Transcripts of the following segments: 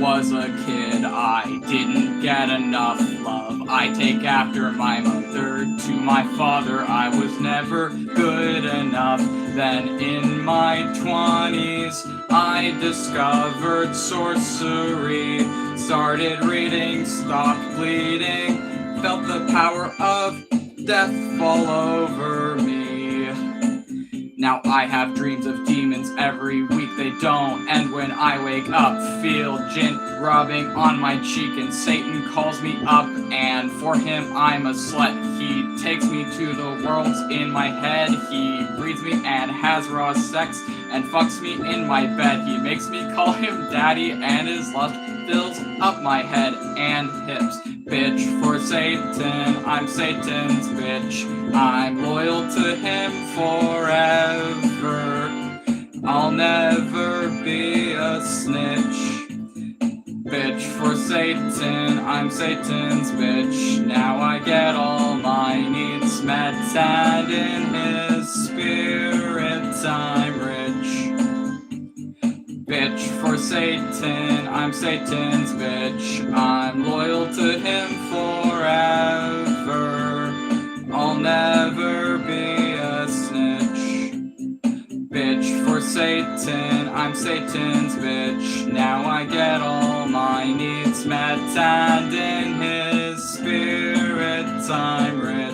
was a kid, I didn't get enough love. I take after my mother. To my father, I was never good enough. Then in my 20s, I discovered sorcery. Started reading, stopped bleeding, felt the power of death fall over me. Now I have dreams of demons every week, they don't end when I wake up. Feel gin rubbing on my cheek and Satan calls me up, and for him I'm a slut. He takes me to the worlds in my head. He breeds me and has raw sex and fucks me in my bed. He makes me call him daddy and his lust fills up my head and hips. Bitch for Satan, I'm Satan's bitch. I'm loyal to him forever. I'll never be a snitch. Bitch for Satan, I'm Satan's bitch. Now I get all my needs met, and in his spirit I'm rich. Bitch for Satan, I'm Satan's bitch. I'm loyal to him forever. I'll never be a snitch. Bitch for Satan, I'm Satan's bitch. Now I get all my needs met, and in his spirit I'm rich.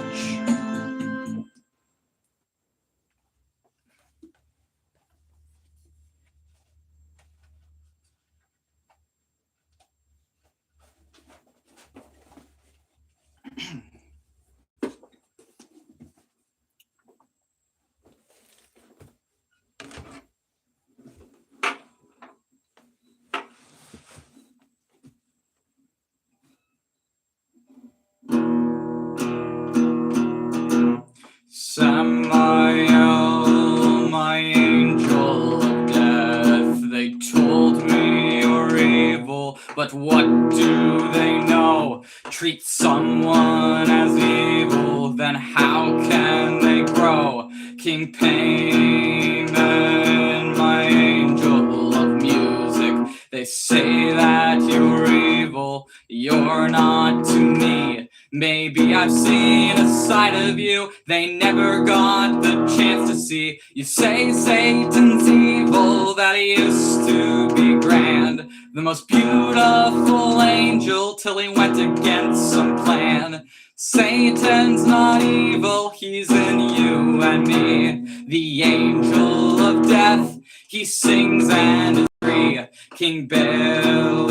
Samael, my angel of death, they told me you're evil, but what do they know? Treat someone as evil, then how can they grow? King Payman, my angel of music, they say that you're evil, you're not to me. Maybe I've seen a side of you they never got the chance to see. You say Satan's evil, that he used to be grand, the most beautiful angel till he went against some plan. Satan's not evil, he's in you and me. The angel of death, he sings and is free. King Belial,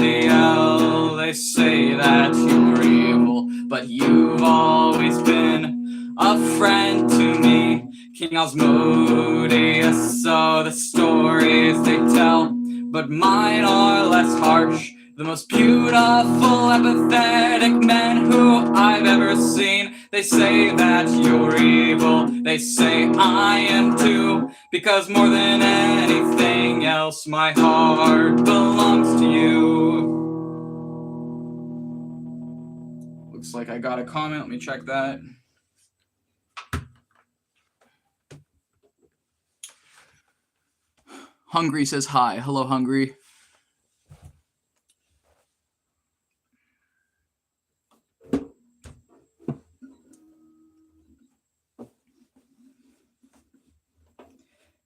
they say that you're evil, but you've always been a friend to me. King Osmodeus, so the stories they tell, but mine are less harsh. The most beautiful, apathetic men who I've ever seen. They say that you're evil, they say I am too, because more than anything else, my heart belongs to you. Looks like I got a comment, let me check that. Hungry says hi. Hello, Hungry.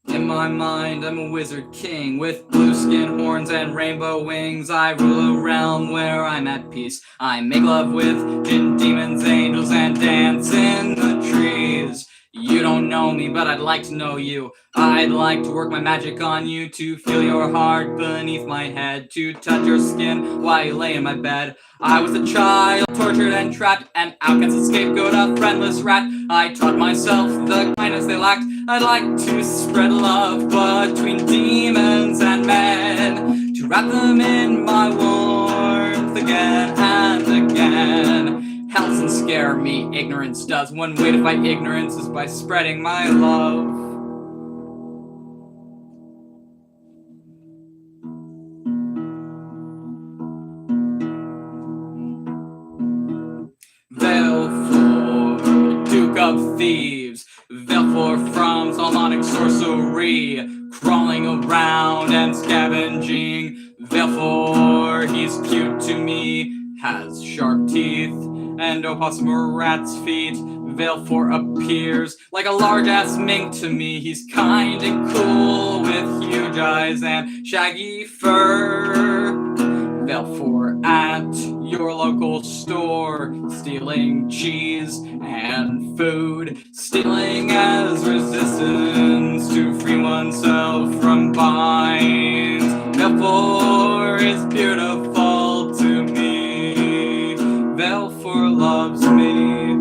In my mind, I'm a wizard king with blue skin, horns, and rainbow wings. I rule a realm where I'm at peace. I make love with jinn, demons, angels, and dance in the trees. You don't know me, but I'd like to know you. I'd like to work my magic on you, to feel your heart beneath my head, to touch your skin while you lay in my bed. I was a child, tortured and trapped, and outcast, a scapegoat, a friendless rat. I taught myself the kindness they lacked. I'd like to spread love between demons and men, to wrap them in my warmth again and again. Hell doesn't scare me, ignorance does. One way to fight ignorance is by spreading my love. Valefor, Duke of Thieves, Valefor from Solomonic sorcery, crawling around and scavenging. Therefore, he's cute to me, has sharp teeth, and opossum or rat's feet. Therefore appears like a large-ass mink to me. He's kind and cool with huge eyes and shaggy fur. Therefore at your local store, stealing cheese and food, stealing as resistance to free oneself from binds. Therefore is beautiful to me, therefore loves me.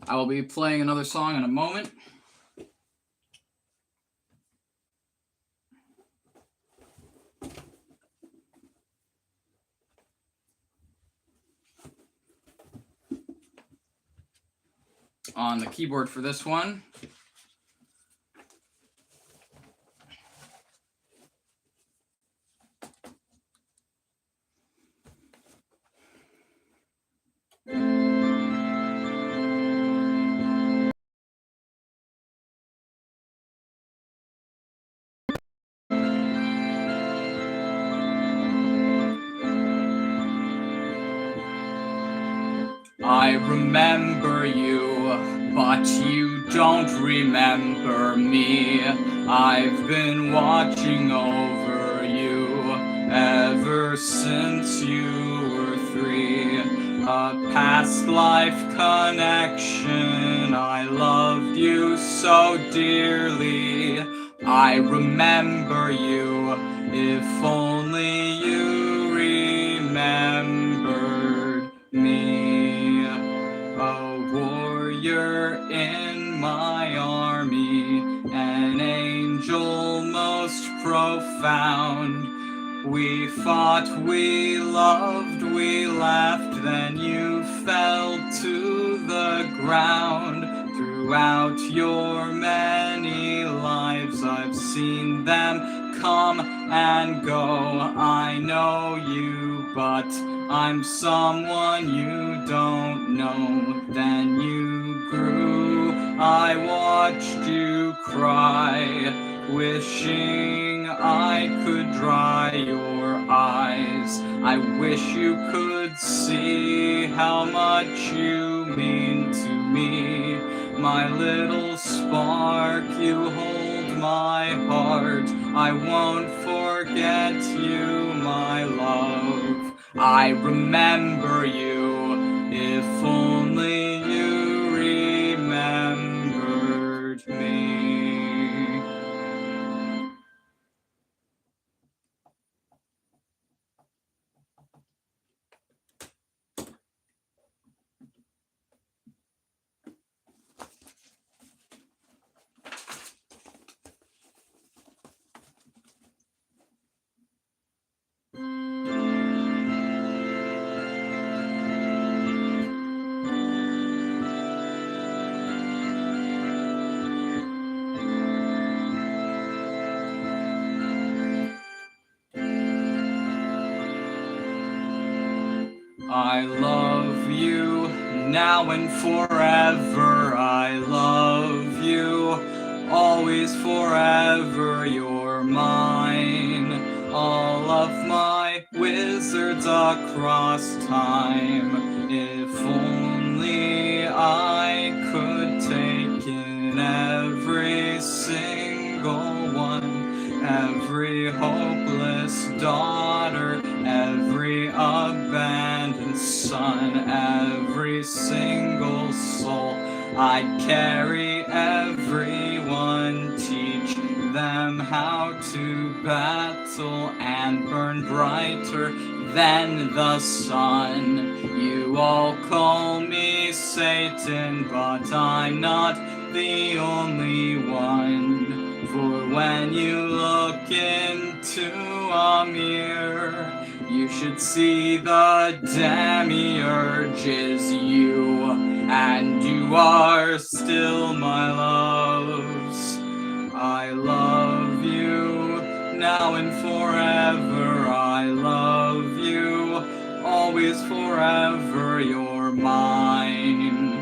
I will be playing another song in a moment. On the keyboard for this one, I remember you, but you don't remember me. I've been watching over you ever since you were 3. A past life connection, I loved you so dearly. I remember you, if only you remembered me. A warrior in my army, an angel most profound. We fought, we loved, we laughed, then you fell to the ground. Throughout your many lives, I've seen them come and go. I know you, but I'm someone you don't know. Then you grew, I watched you cry, wishing I could dry your eyes. I wish you could see how much you mean to me. My little spark, you hold my heart. I won't forget you, my love. I remember you, if only you remembered me. I love you now and forever. I love you always, forever. You're mine. All of my wizards across time. If only I could take in every single one, every hopeless daughter, every abandoned son, every single soul. I'd carry everyone, teach them how to battle and burn brighter than the sun. You all call me Satan, but I'm not the only one. For when you look into a mirror, you should see the demiurge is you, and you are still my loves. I love you. Now and forever, I love you. Always forever, you're mine.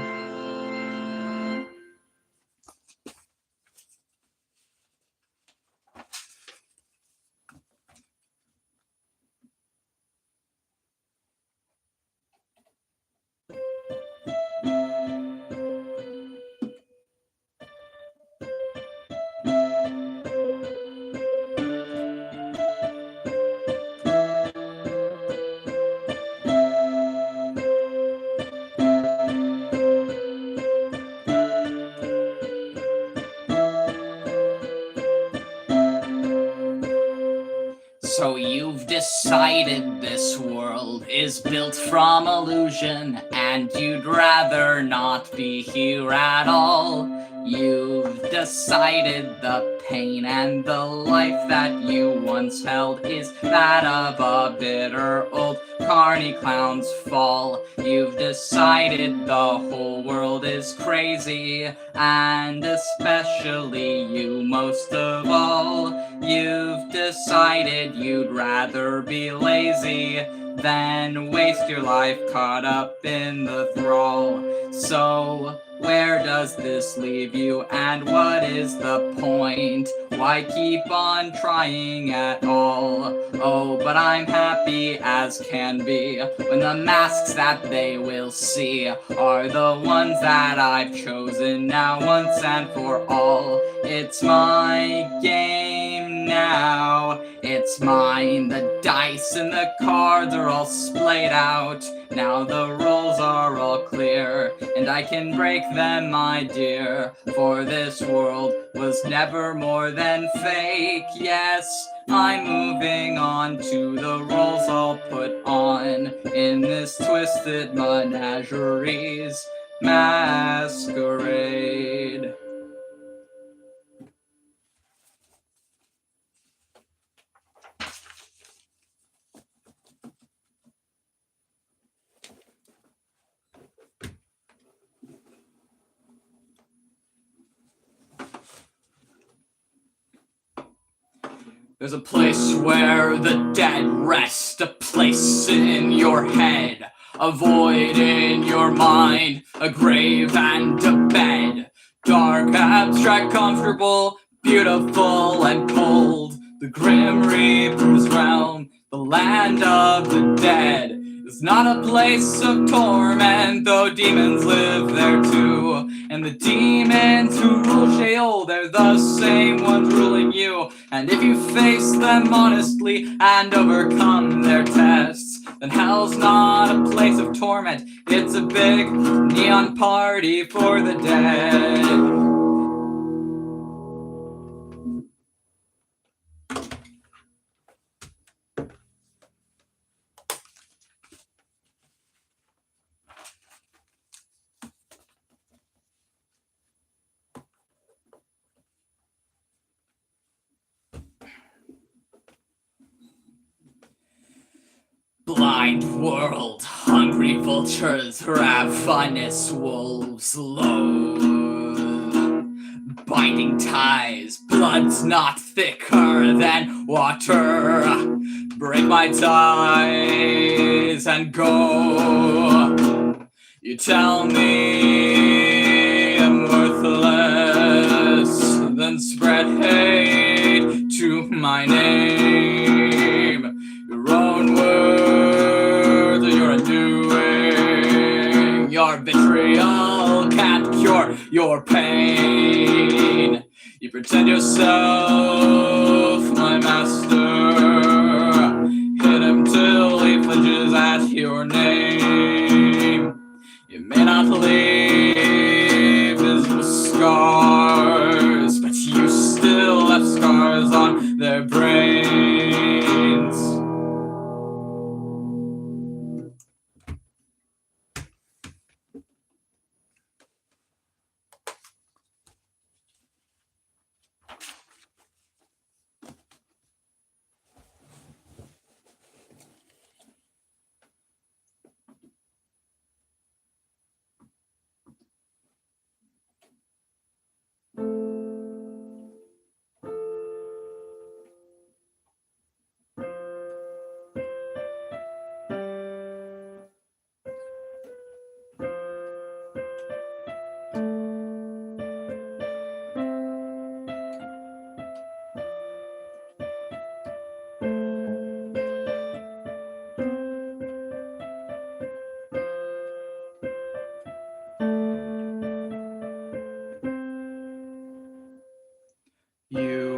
So you've decided this world is built from illusion, and you'd rather not be here at all. You've decided the pain and the life that you once held is that of a bitter old carny clown's fall. You've decided the whole world is crazy, and especially you most of all. You've decided you'd rather be lazy than waste your life caught up in the thrall. So where does this leave you, and what is the point? Why keep on trying at all? Oh, but I'm happy as can be when the masks that they will see are the ones that I've chosen now once and for all. It's my game now, it's mine. The dice and the cards are all splayed out. Now the rules are all clear, and I can break them, my dear. For this world was never more than fake. Yes, I'm moving on to the roles I'll put on in this twisted menageries masquerade. There's a place where the dead rest, a place in your head, a void in your mind, a grave and a bed. Dark, abstract, comfortable, beautiful and cold. The Grim Reaper's realm, the land of the dead, is not a place of torment, though demons live there too. And the demons who rule Sheol, they're the same ones ruling you. And if you face them honestly and overcome their tests, then hell's not a place of torment, it's a big neon party for the dead. Blind world, hungry vultures, ravenous wolves loathe. Binding ties, blood's not thicker than water. Break my ties and go. You tell me I'm worthless, then spread hate to my name. Your own words are your undoing. Your vitriol can't cure your pain. You pretend yourself my master. Hit him till he flinches at your name. You may not leave visible scars, but you still left scars on their brains.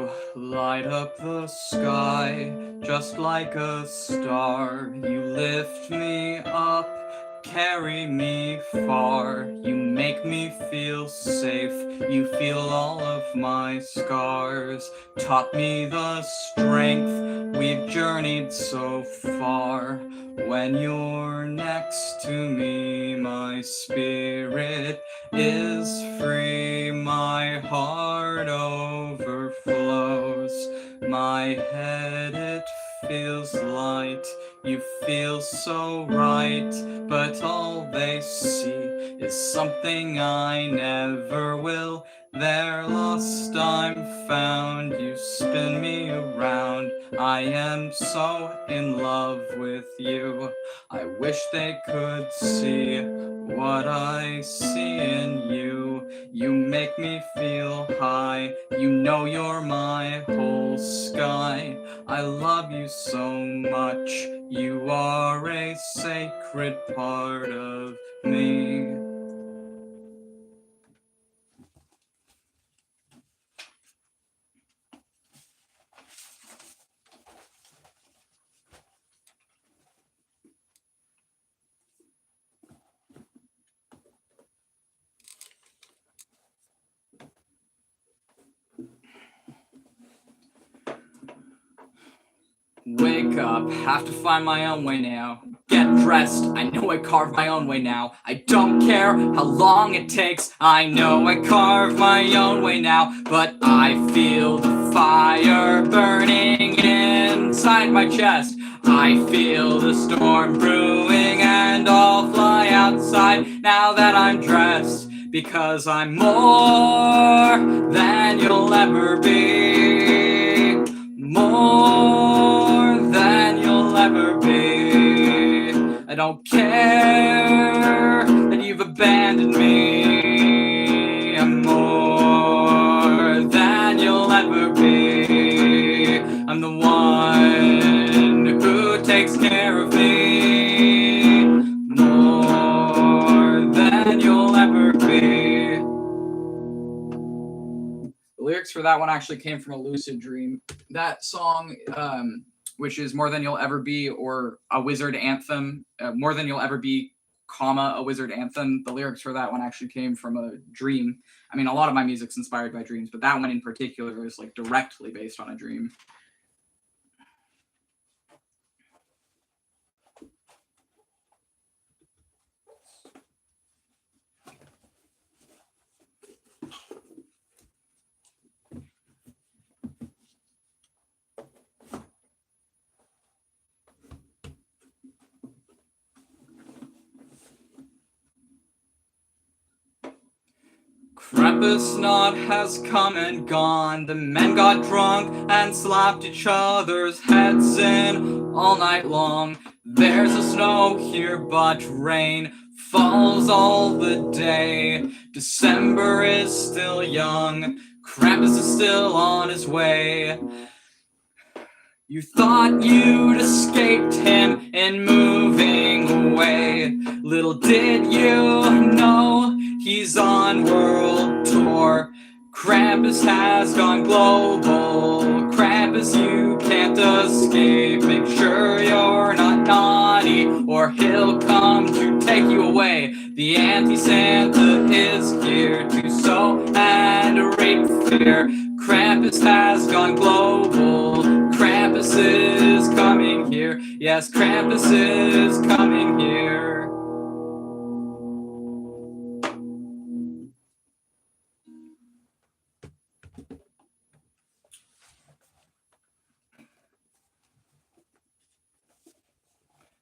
You light up the sky just like a star. You lift me up, carry me far. You make me feel safe. You feel all of my scars. Taught me the strength. We've journeyed so far. When you're next to me, my spirit is free. My heart overflows. My head, it feels light. You feel so right, but all they see is something I never will. They're lost, I'm found. You spin me around. I am so in love with you. I wish they could see what I see in you. You make me feel high. You know you're my whole sky. I love you so much. You are a sacred part of me. Wake up, have to find my own way now. Get dressed, I know I carve my own way now. I don't care how long it takes, I know I carve my own way now. But I feel the fire burning inside my chest. I feel the storm brewing and I'll fly outside now that I'm dressed. Because I'm more than you'll ever be. More than you'll ever be. I don't care that you've abandoned me. I'm more than you'll ever be. I'm the one who takes care of me. More than you'll ever be. The lyrics for that one actually came from a lucid dream. That song, which is More Than You'll Ever Be, or A Wizard Anthem, More Than You'll Ever Be, comma, A Wizard Anthem, the lyrics for that one actually came from a dream. I mean, a lot of my music's inspired by dreams, but that one in particular is like directly based on a dream. Krampusnacht has come and gone. The men got drunk and slapped each other's heads in all night long. There's a snow here, but rain falls all the day. December is still young. Krampus is still on his way. You thought you'd escaped him in moving away. Little did you know he's on world tour. Krampus has gone global. Krampus, you can't escape. Make sure you're not naughty or he'll come to take you away. The anti-Santa is here to sow and rape fear. Krampus has gone global. Krampus is coming here. Yes, Krampus is coming here.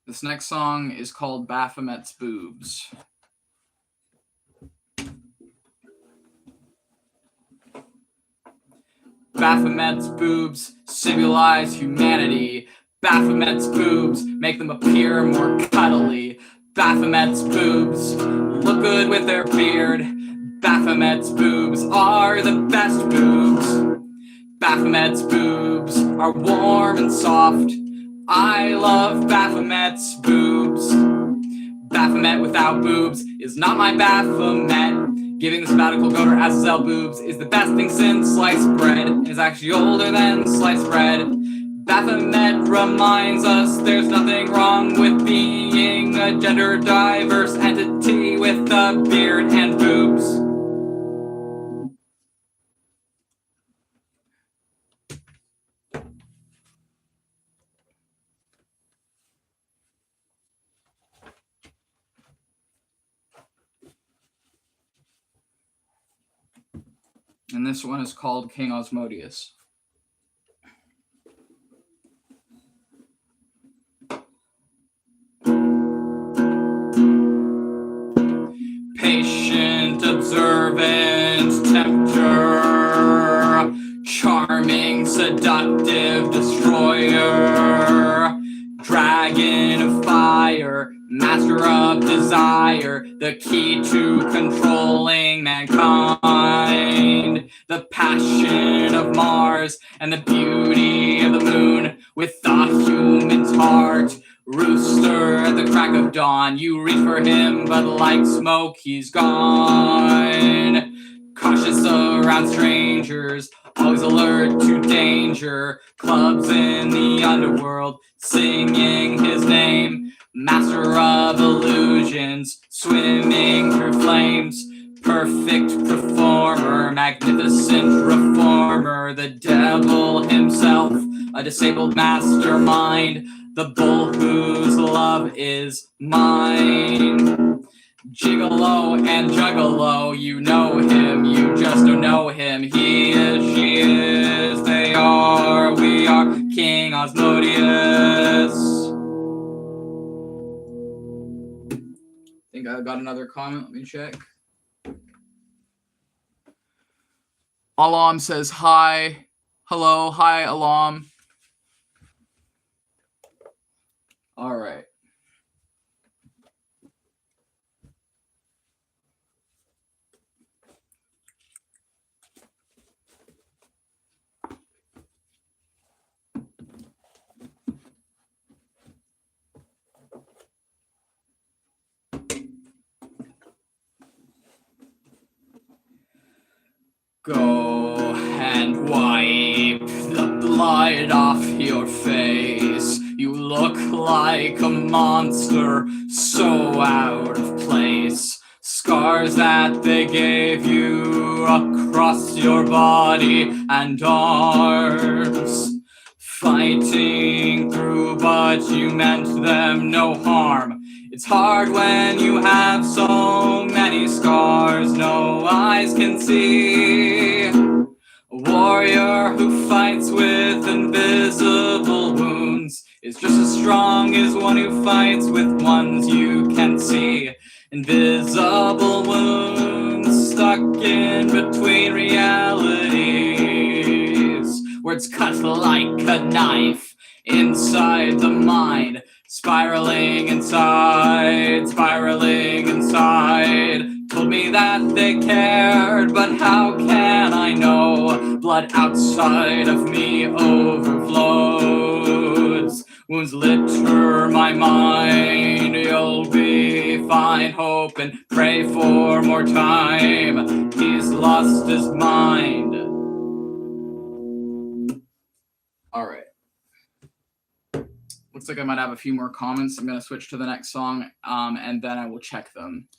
This next song is called Baphomet's Boobs. Baphomet's boobs symbolize humanity. Baphomet's boobs make them appear more cuddly. Baphomet's boobs look good with their beard. Baphomet's boobs are the best boobs. Baphomet's boobs are warm and soft. I love Baphomet's boobs. Baphomet without boobs is not my Baphomet. Giving the sabbatical goater Azazel boobs is the best thing since sliced bread. It's actually older than sliced bread. Baphomet reminds us there's nothing wrong with being a gender diverse entity with a beard and boobs. And this one is called King Osmodius. Patient, observant, tempter, charming, seductive, destroyer, dragon of fire, master of desire, the key to controlling mankind, the passion of Mars and the beauty of the moon with the human's heart. Rooster at the crack of dawn, you reach for him, but like smoke, he's gone. Cautious around strangers, always alert to danger. Clubs in the underworld, singing his name. Master of illusions, swimming through flames. Perfect performer, magnificent reformer. The devil himself, a disabled mastermind. The bull whose love is mine. Gigolo and juggalo, you know him, you just don't know him. He is, she is, they are, we are King Osmodius. I think I got another comment, let me check. Alam says hi. Hello, hi Alam. All right. Go and wipe the blood off your face. You look like a monster, so out of place. Scars that they gave you across your body and arms. Fighting through, but you meant them no harm. It's hard when you have so many scars no eyes can see. A warrior who fights with invisible wounds is just as strong as one who fights with ones you can see. Invisible wounds stuck in between realities. Words cut like a knife inside the mind. Spiraling inside, spiraling inside. Told me that they cared, but how can I know? Blood outside of me overflows. Wounds litter my mind. You'll be fine. Hope and pray for more time. He's lost his mind. All right. Looks like I might have a few more comments. I'm going to switch to the next song, and then I will check them.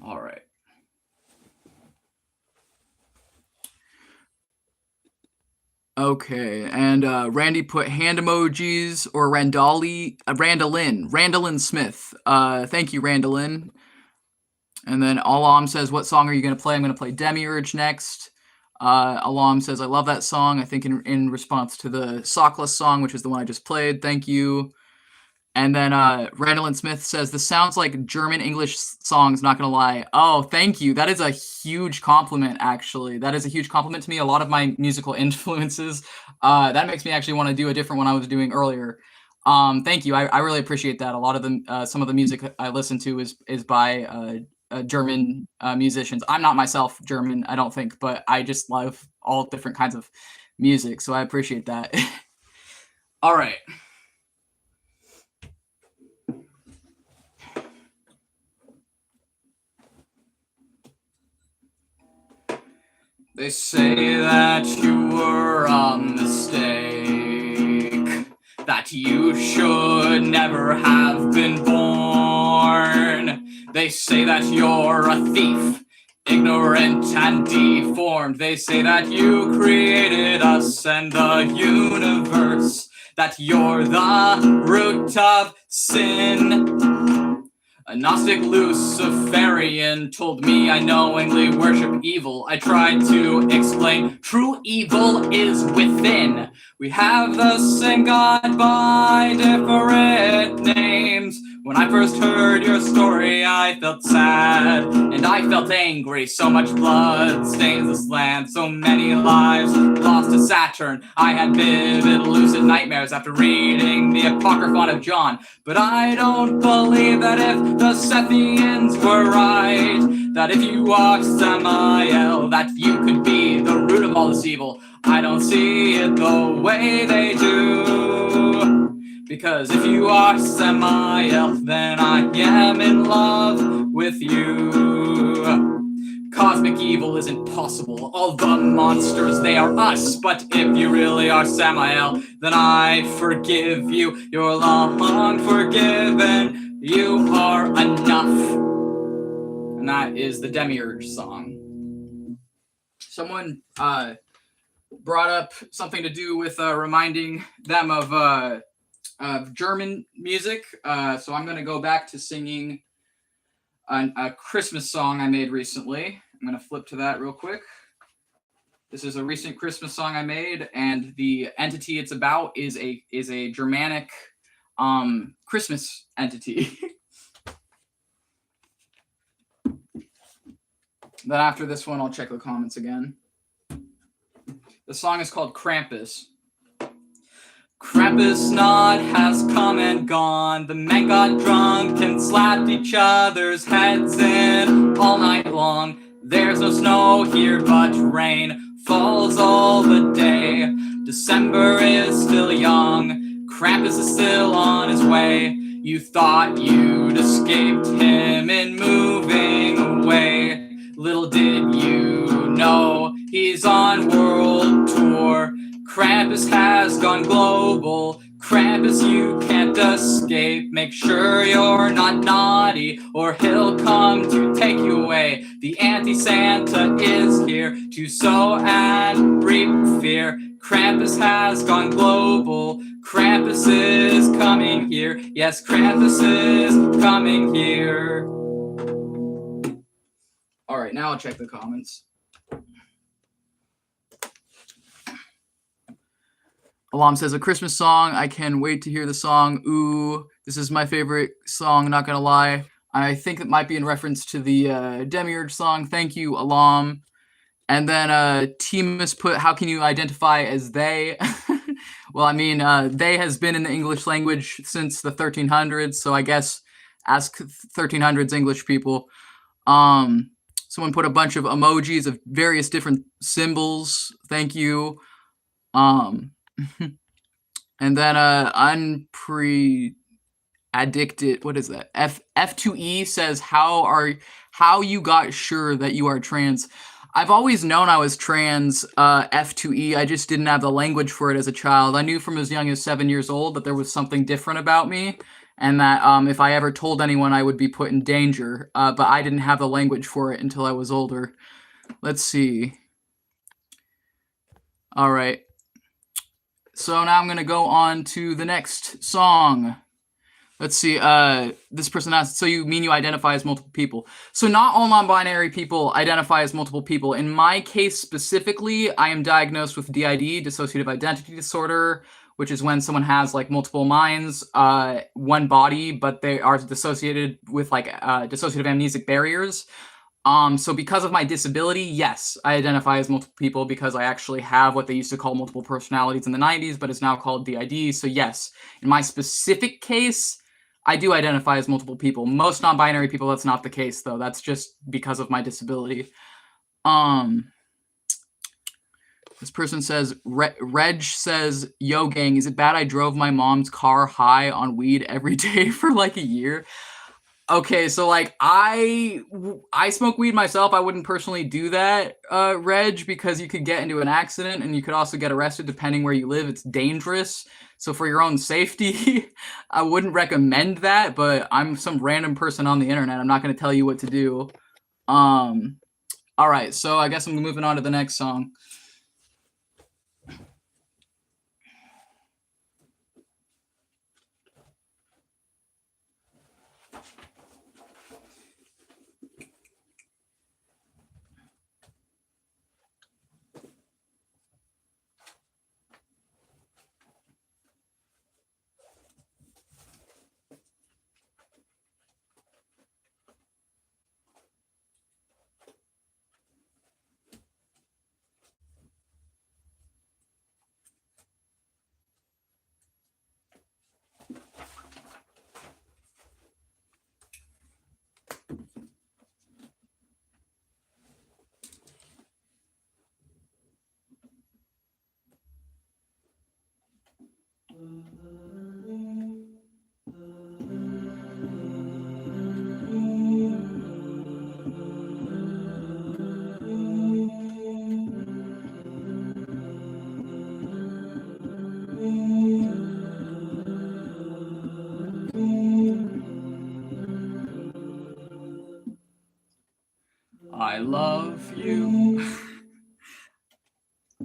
All right. Okay, and Randy put hand emojis or Randallin Smith. Thank you, Randallin. And then Alam says, what song are you going to play? I'm going to play Demiurge next. Alam says, I love that song. I think in response to the Sockless song, which is the one I just played. Thank you. And then Randallin Smith says, this sounds like German-English songs, not going to lie. Oh, thank you. That is a huge compliment, actually. That is a huge compliment to me. A lot of my musical influences. That makes me actually want to do a different one I was doing earlier. Thank you. I really appreciate that. A lot of them, some of the music I listen to is by German musicians. I'm not myself German, I don't think, but I just love all different kinds of music, so I appreciate that. All right. They say that you were a mistake, that you should never have been born. They say that you're a thief, ignorant and deformed. They say that you created us and the universe, that you're the root of sin. A Gnostic Luciferian told me I knowingly worship evil. I tried to explain true evil is within. We have the same God by different names. When I first heard your story, I felt sad and I felt angry. So much blood stains this land, so many lives lost to Saturn. I had vivid, lucid nightmares after reading the Apocryphon of John. But I don't believe that if the Sethians were right, that if you are Samael, that you could be the root of all this evil. I don't see it the way they do. Because if you are Samael, then I am in love with you. Cosmic evil isn't possible. All the monsters, they are us. But if you really are Samael, then I forgive you. You're long forgiven. You are enough. And that is the Demiurge song. Someone brought up something to do with reminding them of German music. So I'm going to go back to singing a Christmas song I made recently. I'm going to flip to that real quick. This is a recent Christmas song I made, and the entity it's about is a Germanic Christmas entity. Then after this one, I'll check the comments again. The song is called Krampus. Krampusnacht has come and gone. The men got drunk and slapped each other's heads in all night long. There's no snow here, but rain falls all the day. December is still young. Krampus is still on his way. You thought you'd escaped him in moving away. Little did you know he's on world tour. Krampus has gone global. Krampus, you can't escape. Make sure you're not naughty, or he'll come to take you away. The anti-Santa is here to sow and reap fear. Krampus has gone global. Krampus is coming here. Yes, Krampus is coming here. All right, now I'll check the comments. Alam says, a Christmas song. I can wait to hear the song. Ooh, this is my favorite song, not gonna lie. I think it might be in reference to the Demiurge song. Thank you, Alam. And then Timus put, how can you identify as they? Well, I mean, they has been in the English language since the 1300s, so I guess ask 1300s English people. Someone put a bunch of emojis of various different symbols. Thank you. And then addicted, what is that? F2E says, how you got sure that you are trans? I've always known I was trans, F2E. I just didn't have the language for it as a child. I knew from as young as 7 years old that there was something different about me, and that if I ever told anyone, I would be put in danger. But I didn't have the language for it until I was older. Let's see. All right. So now I'm going to go on to the next song. Let's see. This person asked, so you mean you identify as multiple people? So not all non-binary people identify as multiple people. In my case specifically, I am diagnosed with DID, dissociative identity disorder, which is when someone has like multiple minds, one body, but they are dissociated with like dissociative amnesic barriers. So because of my disability, yes, I identify as multiple people because I actually have what they used to call multiple personalities in the 90s, but it's now called DID. So yes, in my specific case, I do identify as multiple people. Most non-binary people, that's not the case, though. That's just because of my disability. This person says, Reg says, yo, gang, is it bad I drove my mom's car high on weed every day for like a year? Okay, so like I smoke weed myself. I wouldn't personally do that, Reg, because you could get into an accident and you could also get arrested depending where you live. It's dangerous. So for your own safety, I wouldn't recommend that, but I'm some random person on the internet. I'm not going to tell you what to do. All right, so I guess I'm moving on to the next song. I love you.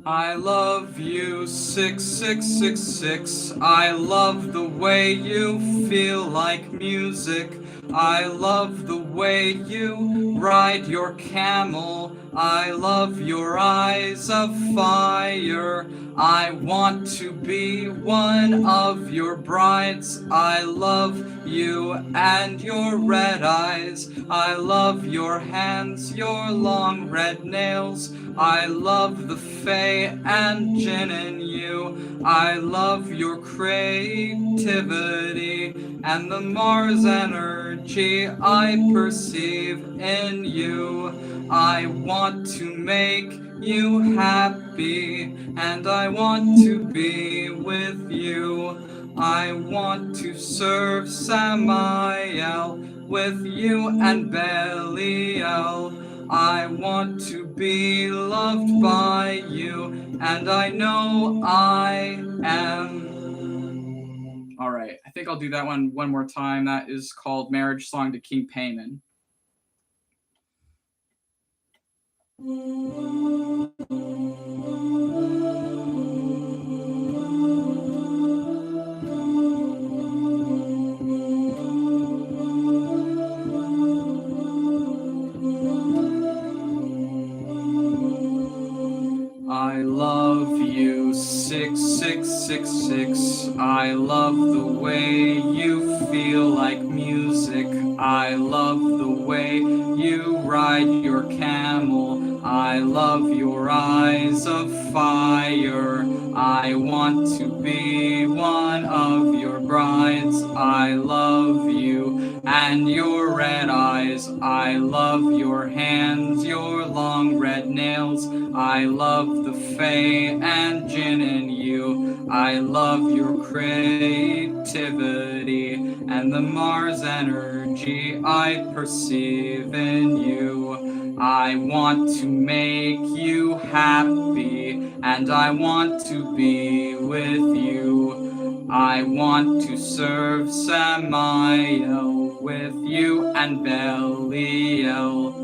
I love you, 6666. I love the way you feel like music. I love the way you ride your camel. I love your eyes of fire. I want to be one of your brides. I love you and your red eyes. I love your hands, your long red nails. I love the Fae and Jinn in you. I love your creativity and the Mars energy I perceive in you. I want to make you happy, and I want to be with you. I want to serve Samael with you and Belial. I want to be loved by you, and I know I am. All right, I think I'll do that one more time. That is called Marriage Song to King Payman. I love you, 6666. I love the way you feel like music. I love the way you ride your camel. I love your eyes of fire. I want to be one of your brides. I love you and your red eyes. I love your hands, your long red nails. I love the Fae and Jinn in you. I love your creativity and the Mars energy I perceive in you. I want to make you happy, and I want to be with you. I want to serve Samael with you and Belial.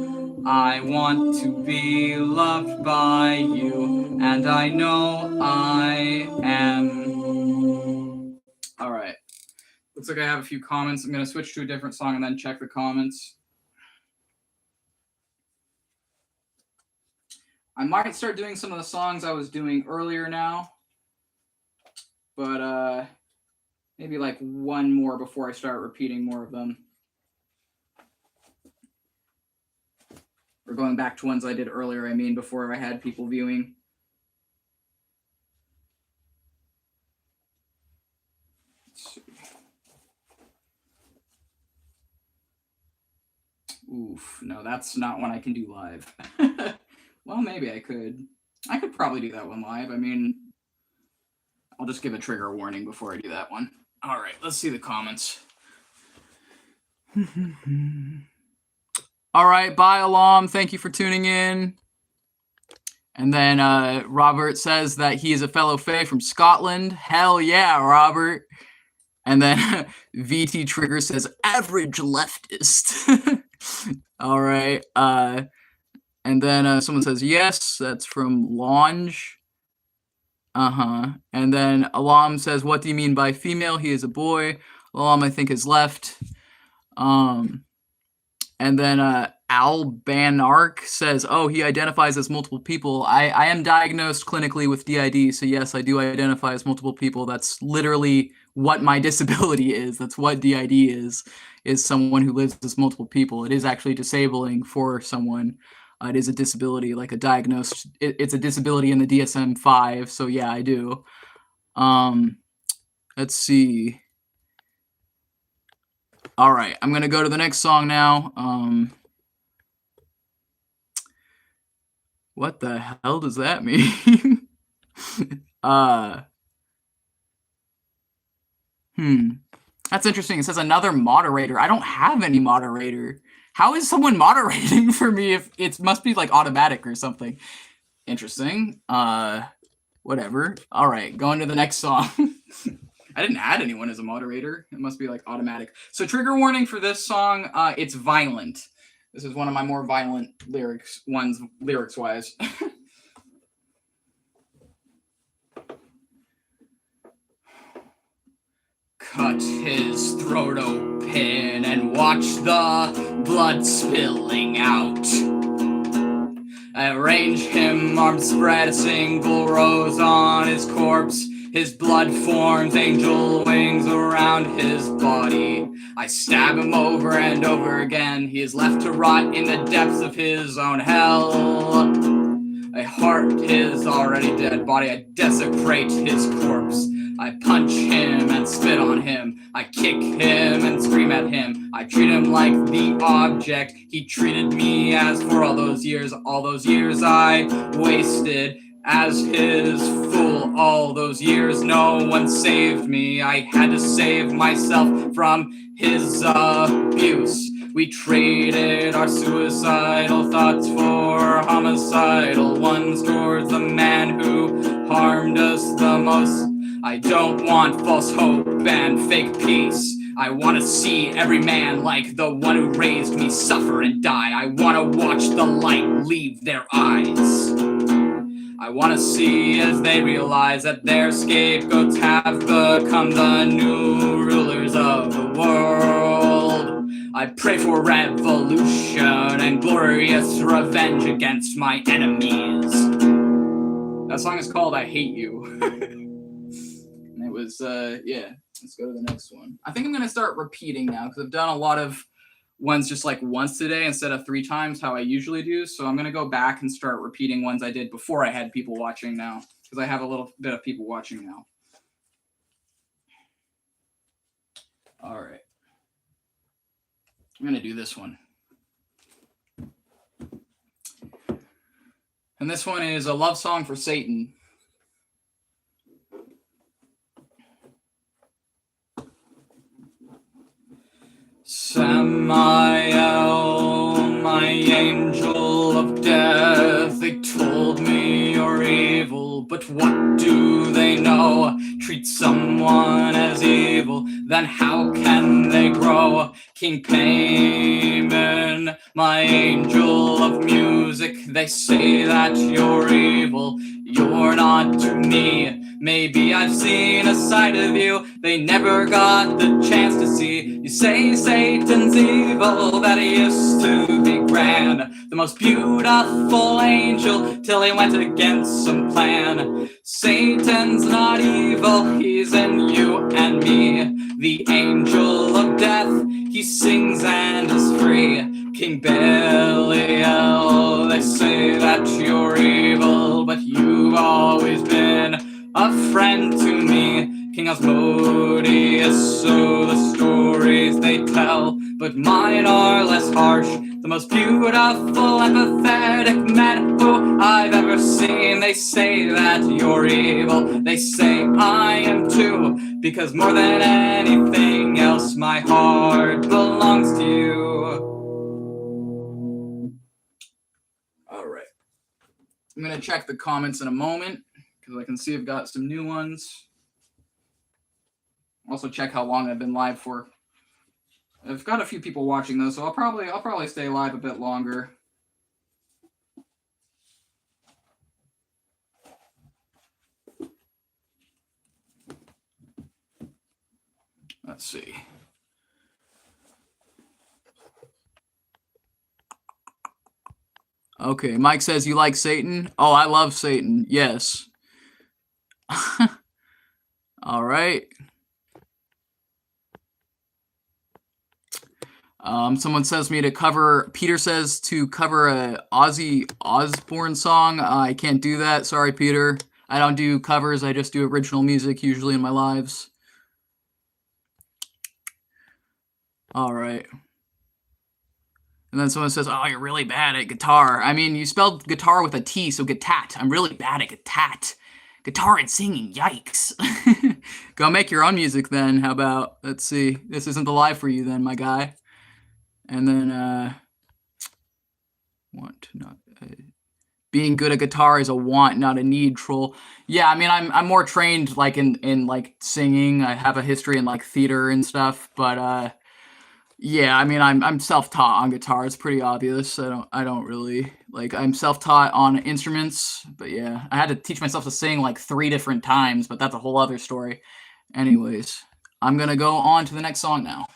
I want to be loved by you, and I know I am. All right. Looks like I have a few comments. I'm going to switch to a different song and then check the comments. I might start doing some of the songs I was doing earlier now, but maybe like one more before I start repeating more of them. Or going back to ones I did earlier, I mean, before I had people viewing. Let's see. Oof, no, that's not one I can do live. Well, maybe I could. I could probably do that one live. I mean, I'll just give a trigger warning before I do that one. All right, let's see the comments. All right, bye, Alam. Thank you for tuning in. And then Robert says that he is a fellow Fae from Scotland. Hell yeah, Robert. And then VT Trigger says, average leftist. All right. And then someone says, yes, that's from Launge. And then Alam says, what do you mean by female? He is a boy. Alam, I think, is left. And then Albanark says, oh, he identifies as multiple people. I am diagnosed clinically with DID, so yes, I do identify as multiple people. That's literally what my disability is. That's what DID is someone who lives as multiple people. It is actually disabling for someone. It is a disability, like a diagnosed, it's a disability in the DSM-5, so yeah, I do. Let's see. All right, I'm gonna go to the next song now. What the hell does that mean? That's interesting. It says another moderator. I don't have any moderator. How is someone moderating for me if it must be like automatic or something? Interesting. Whatever. All right, going to the next song. I didn't add anyone as a moderator. It must be like automatic. So trigger warning for this song, it's violent. This is one of my more violent lyrics-wise. Cut his throat open and watch the blood spilling out. Arrange him, arms spread, a single rose on his corpse. His blood forms angel wings around his body. I stab him over and over again. He is left to rot in the depths of his own hell. I heart his already dead body. I desecrate his corpse. I punch him and spit on him. I kick him and scream at him. I treat him like the object he treated me as for all those years I wasted as his fool. All those years no one saved me. I had to save myself from his abuse. We traded our suicidal thoughts for homicidal ones towards the man who harmed us the most. I don't want false hope and fake peace. I want to see every man like the one who raised me suffer and die. I want to watch the light leave their eyes. I want to see as they realize that their scapegoats have become the new rulers of the world. I pray for revolution and glorious revenge against my enemies. That song is called I Hate You. And it was, yeah, let's go to the next one. I think I'm going to start repeating now because I've done a lot of ones just like once today instead of 3 times how I usually do. So I'm going to go back and start repeating ones I did before I had people watching now because I have a little bit of people watching now. All right. I'm going to do this one. And this one is a love song for Satan. Samael, my angel of death, they told me you're evil, but what do they know? Treat someone as evil, then how can they grow? King Payman, my angel of music, they say that you're evil, you're not to me. Maybe I've seen a side of you they never got the chance to see. You say Satan's evil, that he used to be grand, the most beautiful angel till he went against some plan. Satan's not evil, he's in you and me. The angel of death, he sings and is free. King Belial, they say that you're evil, but you've always been a friend to me. King Asmodeus, so the stories they tell, but mine are less harsh. The most beautiful, empathetic man who I've ever seen. They say that you're evil. They say I am too. Because more than anything else, my heart belongs to you. All right. I'm going to check the comments in a moment because I can see I've got some new ones. Also check how long I've been live for. I've got a few people watching though, so I'll probably stay live a bit longer. Let's see. Okay, Mike says you like Satan. Oh, I love Satan. Yes. All right. Someone says me to cover. Peter says to cover a Ozzy Osbourne song. I can't do that. Sorry, Peter. I don't do covers. I just do original music usually in my lives. All right. And then someone says, "Oh, you're really bad at guitar." I mean, you spelled guitar with a T, so guitat. I'm really bad at guitat. Guitar and singing. Yikes. Go make your own music then. How about? Let's see. This isn't the live for you then, my guy. And then being good at guitar is a want, not a need. Troll. Yeah, I mean, I'm more trained like in like singing. I have a history in like theater and stuff, but yeah, I mean, I'm self-taught on guitar. It's pretty obvious. I don't really like. I'm self-taught on instruments, but yeah, I had to teach myself to sing like 3 different times, but that's a whole other story. Anyways, I'm gonna go on to the next song now.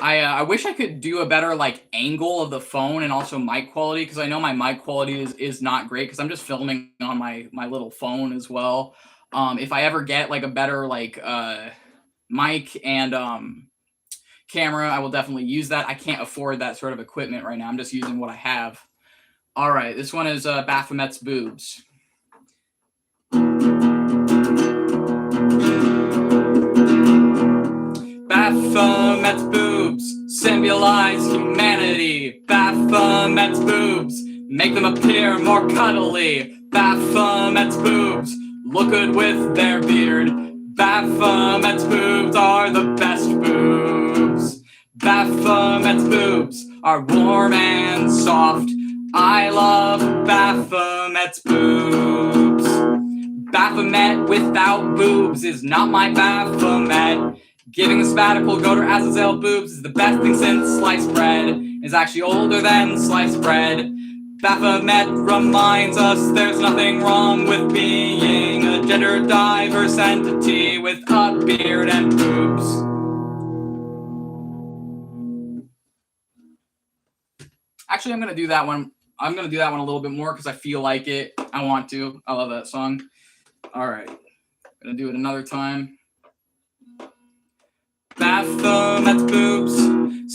I wish I could do a better like angle of the phone and also mic quality, because I know my mic quality is not great because I'm just filming on my little phone as well. If I ever get like a better like mic and camera, I will definitely use that. I can't afford that sort of equipment right now. I'm just using what I have. All right, this one is Baphomet's Boobs. Baphomet's boobs symbolize humanity. Baphomet's boobs make them appear more cuddly. Baphomet's boobs look good with their beard. Baphomet's boobs are the best boobs. Baphomet's boobs are warm and soft. I love Baphomet's boobs. Baphomet without boobs is not my Baphomet. Giving a sabbatical goat or Azazel boobs is the best thing since sliced bread. Is actually older than sliced bread. Baphomet reminds us there's nothing wrong with being a gender diverse entity with a beard and boobs. Actually, I'm gonna do that one. I'm gonna do that one a little bit more because I feel like it. I want to. I love that song. All right, gonna do it another time. Baphomet's boobs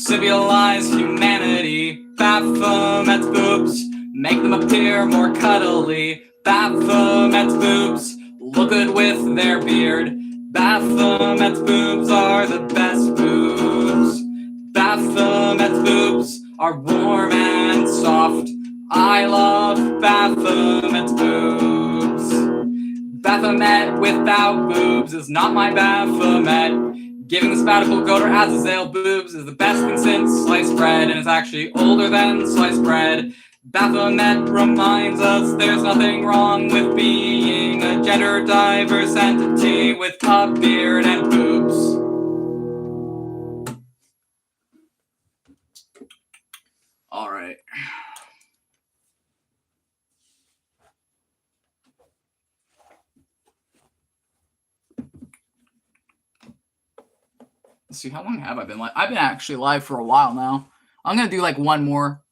symbolize humanity. Baphomet's boobs make them appear more cuddly. Baphomet's boobs look good with their beard. Baphomet's boobs are the best boobs. Baphomet's boobs are warm and soft. I love Baphomet's boobs. Baphomet without boobs is not my Baphomet. Giving the sabbatical goat or Azazel boobs is the best thing since sliced bread, and it's actually older than sliced bread. Baphomet reminds us there's nothing wrong with being a gender diverse entity with a beard and boobs. All right. Let's see, how long have I been live? I've been actually live for a while now. I'm going to do like one more.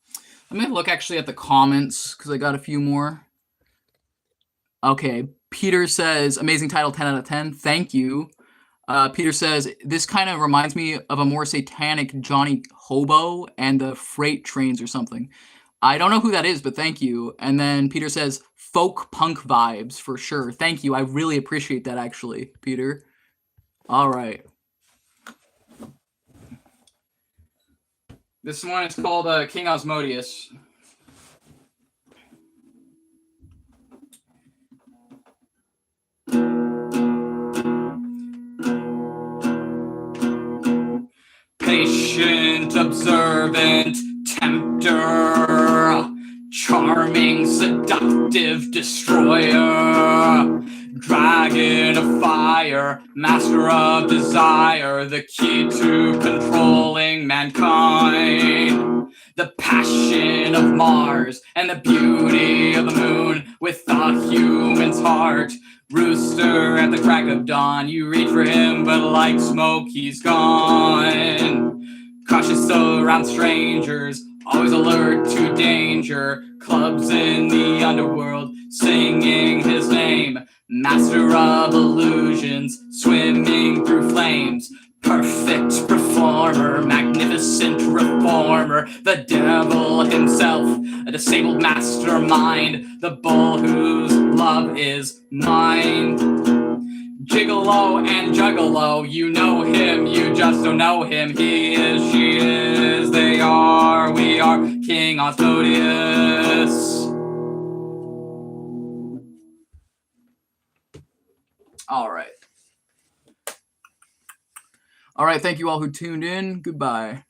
Let me look actually at the comments because I got a few more. Okay, Peter says, amazing title, 10 out of 10. Thank you. Peter says, this kind of reminds me of a more satanic Johnny Hobo and the Freight Trains or something. I don't know who that is, but thank you. And then Peter says, folk punk vibes for sure. Thank you. I really appreciate that actually, Peter. All right. This one is called King Osmodius. Patient, observant, tempter, charming, seductive destroyer, dragon of fire, master of desire, the key to controlling mankind, the passion of Mars and the beauty of the moon with the human's heart. Rooster at the crack of dawn, you reach for him, but like smoke, he's gone. Cautious around strangers, always alert to danger. Clubs in the underworld, singing his name. Master of illusions, swimming through flames. Perfect performer, magnificent reformer, the devil himself, a disabled mastermind, the bull whose love is mine. Gigolo and juggalo, you know him, you just don't know him. He is, she is, they are, we are King Osmodius. All right. All right, thank you all who tuned in. Goodbye.